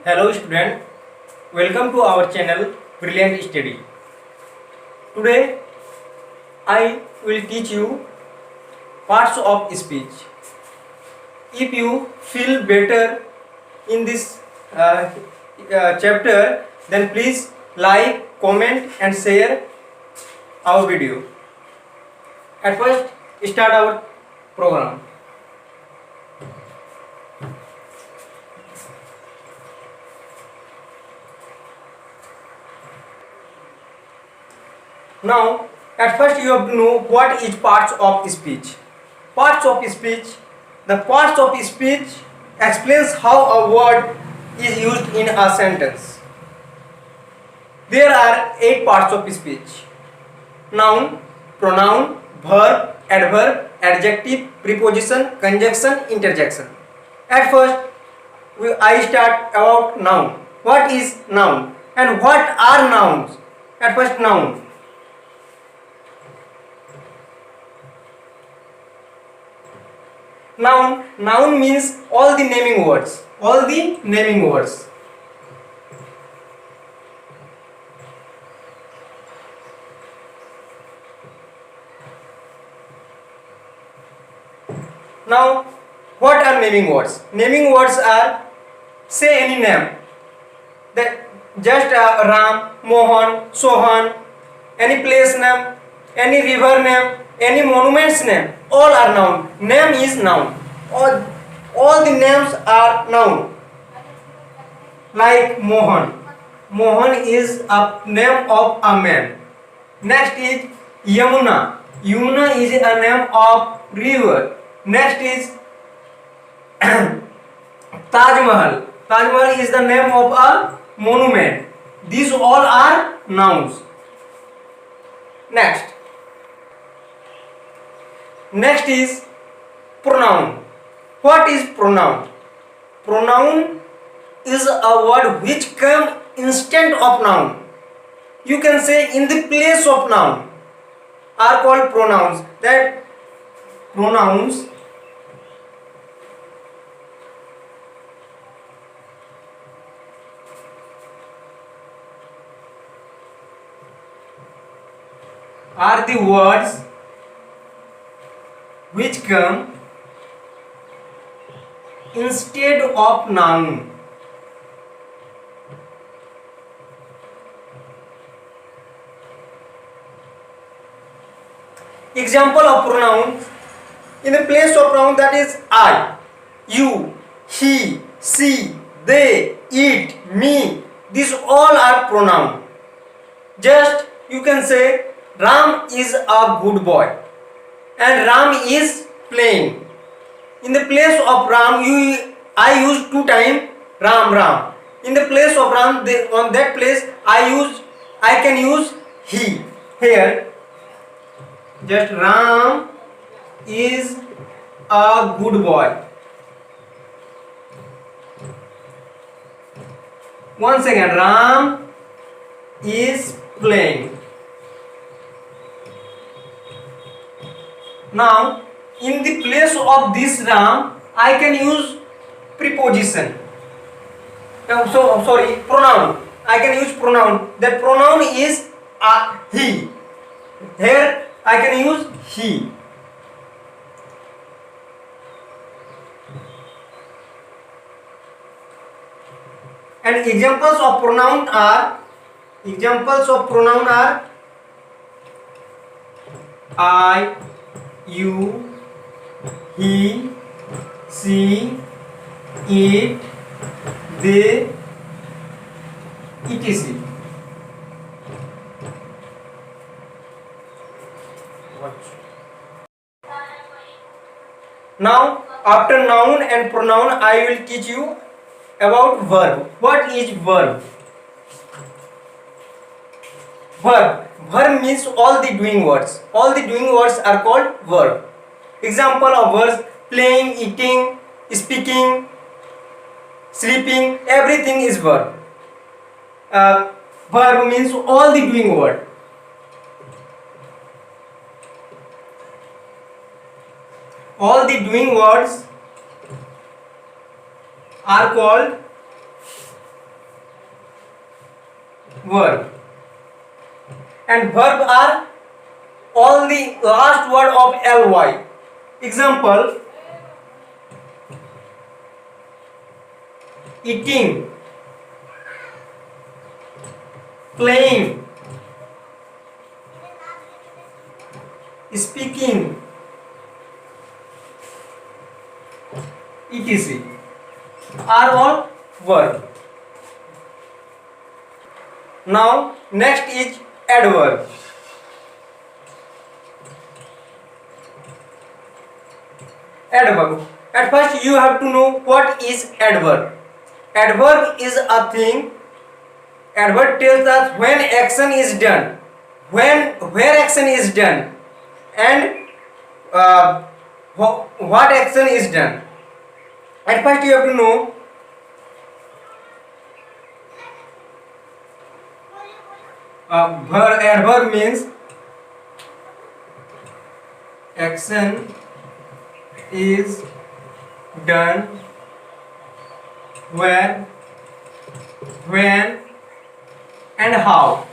Hello student, welcome to our channel Brilliant Study. Today I will teach you parts of speech. If you feel better in this chapter, then please like, comment and share our video. At first, start our program. Now, at first you have to know what is parts of speech. Parts of speech. The parts of speech explains how a word is used in a sentence. There are 8 parts of speech. Noun, pronoun, verb, adverb, adjective, preposition, conjunction, interjection. At first, I start about noun. What is noun and what are nouns? At first, noun. Noun means all the naming words. All the naming words. Now, what are naming words? Naming words are, say any name. That just Ram, Mohan, Sohan, any place name, any river name, any monument's name, all are noun. Name is noun. All the names are noun. Like Mohan. Mohan is a name of a man. Next is Yamuna. Yamuna is a name of river. Next is Taj Mahal. Taj Mahal is the name of a monument. These all are nouns. Next is pronoun. What is pronoun? Pronoun is a word which comes instead of noun. You can say in the place of noun are called pronouns. That pronouns are the words which come instead of noun. Example of pronoun, in the place of pronoun, that is I, you, he, she, they, it, me. These all are pronoun. Just you can say Ram is a good boy and Ram is playing. In the place of Ram, I use 2 times Ram, Ram. In the place of Ram, on that place I can use he. Here just Ram is a good boy. Once again, Ram is playing. Now, in the place of this Ram, I can use preposition. Pronoun. I can use pronoun. That pronoun is he. Here I can use he. And examples of pronoun are I, you, he, she, it, they, etc. Now, after noun and pronoun, I will teach you about verb. What is verb? Verb means all the doing words. All the doing words are called verb. Example of verbs: playing, eating, speaking, sleeping. Everything is verb. Verb means all the doing word. All the doing words are called verb, and verb are all the last word of ly. Example: eating, playing, speaking, etc. are all verb. Now next is adverb. Adverb. At first you have to know what is adverb. Adverb is a thing. Adverb tells us when action is done, where action is done, and what action is done. At first you have to know adverb means action is done where, when, and how.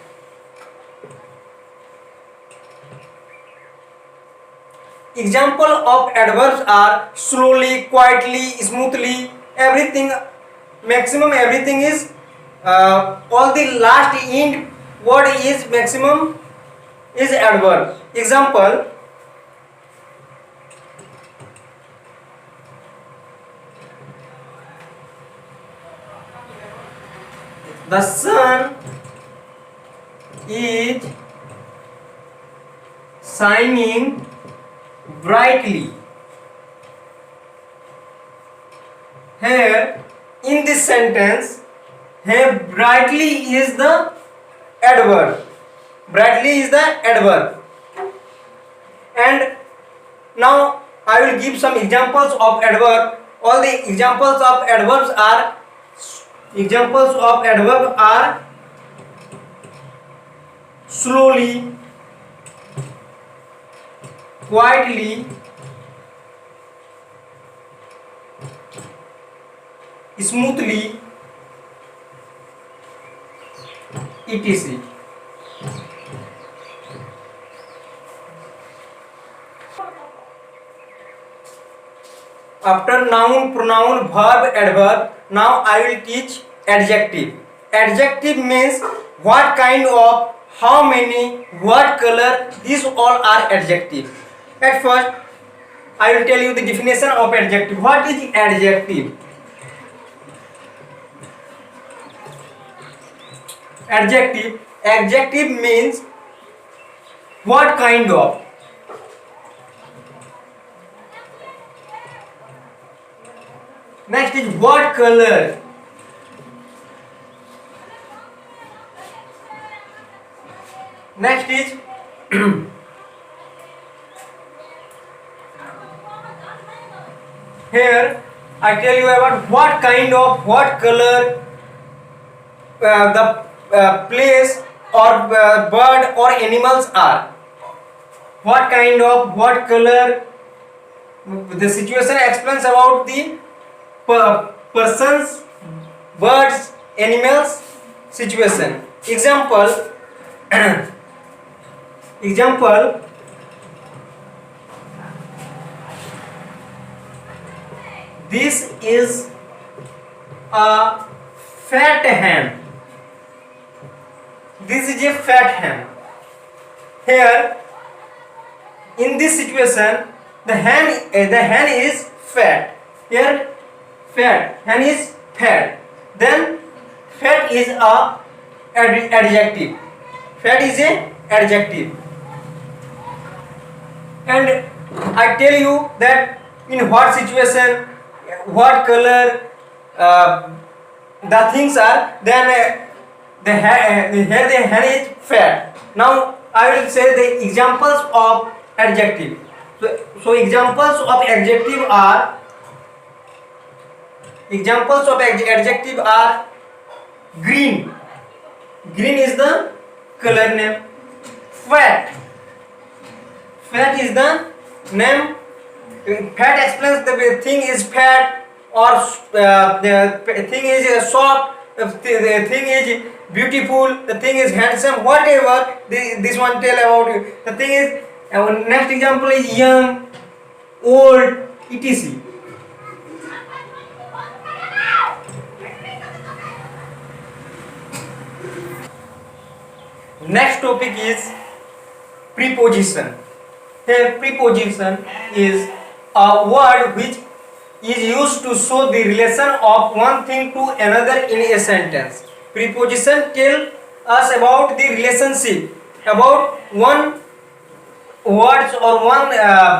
Example of adverbs are slowly, quietly, smoothly. Everything, maximum everything is all the last end word is maximum is adverb. Example: the sun is shining brightly. Here in this sentence, here brightly is the adverb. Brightly is the adverb. And now I will give some examples of adverb. All the examples of adverbs are slowly, quietly, smoothly, etc. After noun, pronoun, verb, adverb, now I will teach adjective. Adjective means what kind of, how many, what color, these all are adjective. At first, I will tell you the definition of adjective. What is adjective? Adjective means what kind of. Next is what color. Next is here I tell you about what kind of, what color, the place or bird or animals are. What kind of, what color. The situation explains about the persons, birds, animals situation. Example this is a fat hen. This is a fat hen. Here in this situation the hen is fat. Here fat, hen is fat. Then fat is a adjective. Fat is a adjective. And I tell you that in what situation, what color the things are, then here the hen is fat. Now I will say the examples of adjective. So examples of adjective are green. Green is the color name. Fat is the name. Fat explains the thing is fat or the thing is soft the thing is beautiful, the thing is handsome, whatever this one tell about you. The thing is, our next example is young, old, etc. Next topic is preposition. Here preposition is a word which is used to show the relation of one thing to another in a sentence. Preposition tell us about the relationship, about one words or one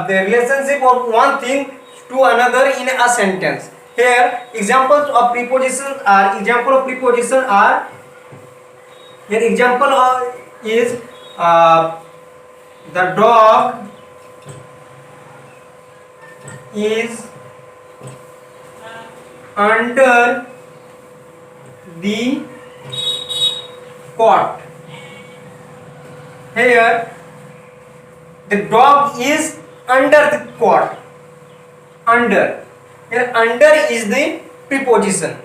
the relationship of one thing to another in a sentence. Here examples of prepositions are here example is the dog is under the cot. Here the dog is under the cot. Under. Here under is the preposition.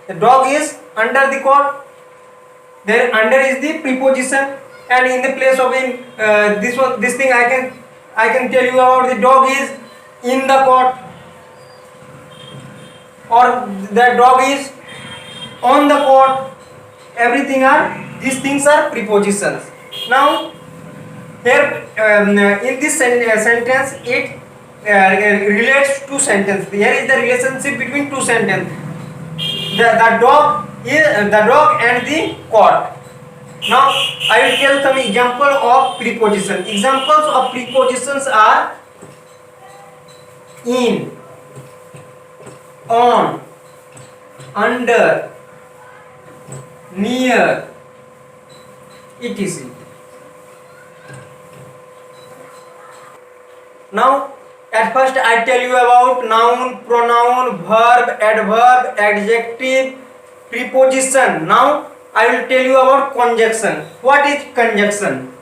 The dog is under the cot. There under is the preposition, and in the place of this thing I can tell you about the dog is in the cot, or the dog is on the cot. Everything these things are prepositions. Now here in this sentence it relates to sentence. Here is the relationship between two sentences. The dog and the cot. Now I will tell some example of preposition. Examples of prepositions are in, on, under, near, etc. Now at first I tell you about noun, pronoun, verb, adverb, adjective, preposition. Now I will tell you about conjunction. What is conjunction?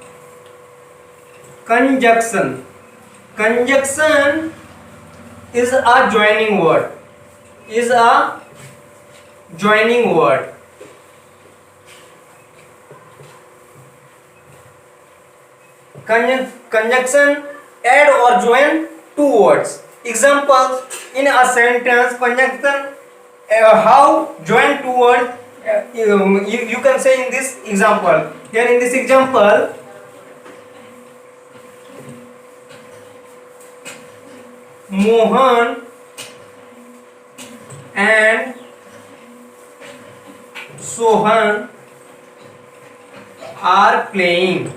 Conjunction is a joining word. Conjunction add or join two words. Examples in a sentence, conjunction how join two words. You can say in this example. Here in this example, Mohan and Sohan are playing.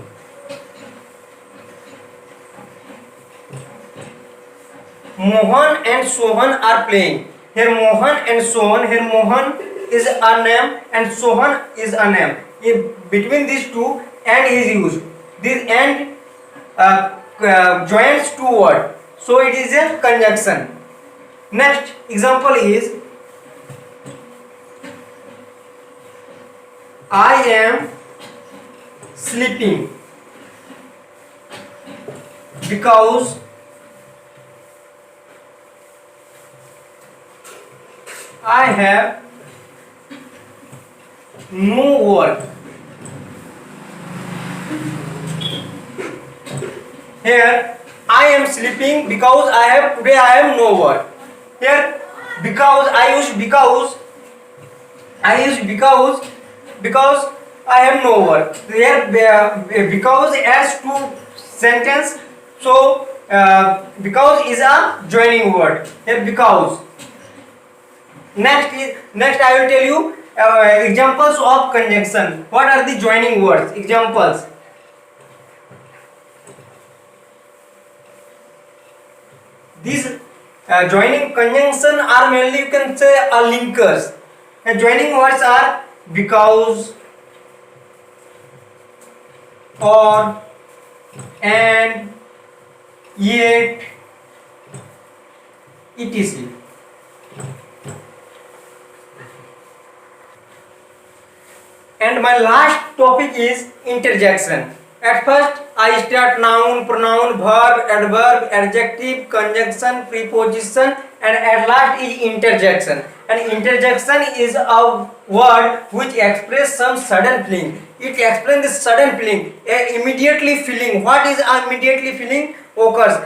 Mohan and Sohan are playing. Here Mohan and Sohan. Here Mohan is a name and Sohan is a name. Between these two and is used. This and joins two words. So it is a conjunction. Next example is I am sleeping because I have no work. Here I am sleeping because I have no work. Here because I use because I have no work. Here because adds to sentence, so because is a joining word. Here because. Next I will tell you examples of conjunction. What are the joining words? Examples. These joining conjunction are mainly, you can say, linkers. And joining words are because, or, and, yet, etc. And my last topic is interjection. At first I start noun, pronoun, verb, adverb, adjective, conjunction, preposition, and at last is interjection. And interjection is a word which express some sudden feeling. It explains this sudden feeling, immediately feeling. What is immediately feeling occurs?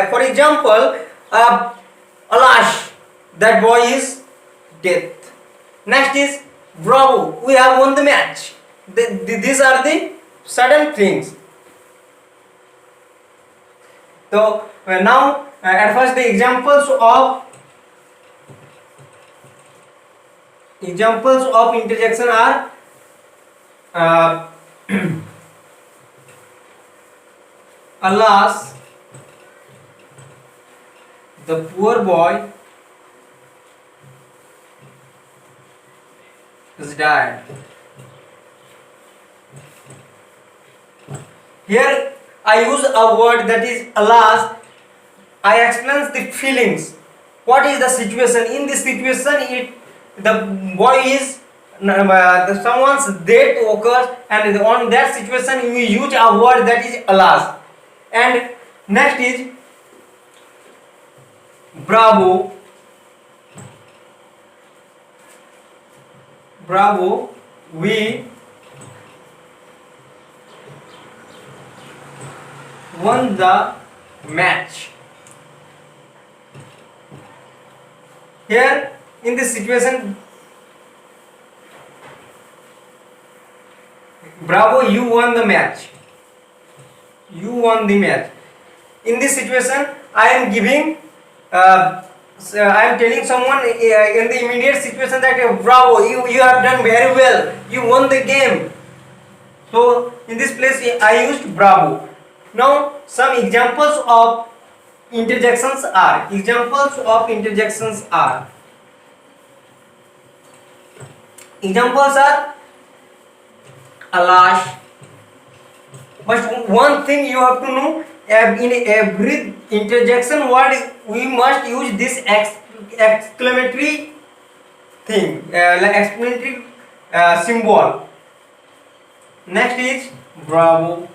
For example, alas, that boy is dead. Next is bravo, we have won the match. These are the sudden things. So now at first the examples of interjection are alas, the poor boy is died. Here I use a word that is alas. I explain the feelings. What is the situation? In this situation, the boy is someone's death occurs, and on that situation we use a word that is alas. And next is bravo. Bravo, we won the match. Here in this situation, bravo, you won the match. You won the match. In this situation, I am giving I am telling someone in the immediate situation that bravo, you have done very well, you won the game. So in this place I used bravo. Now some examples of interjections are alas. But one thing you have to know, in every interjection word we must use this exclamatory thing, like exclamatory symbol. Next is bravo.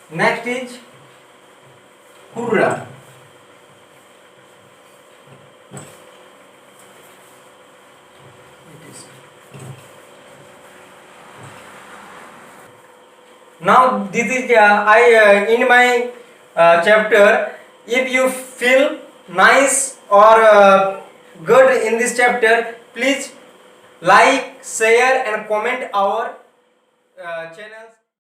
Next is hurrah. Now this is in my chapter. If you feel nice or good in this chapter, please like, share and comment our channels.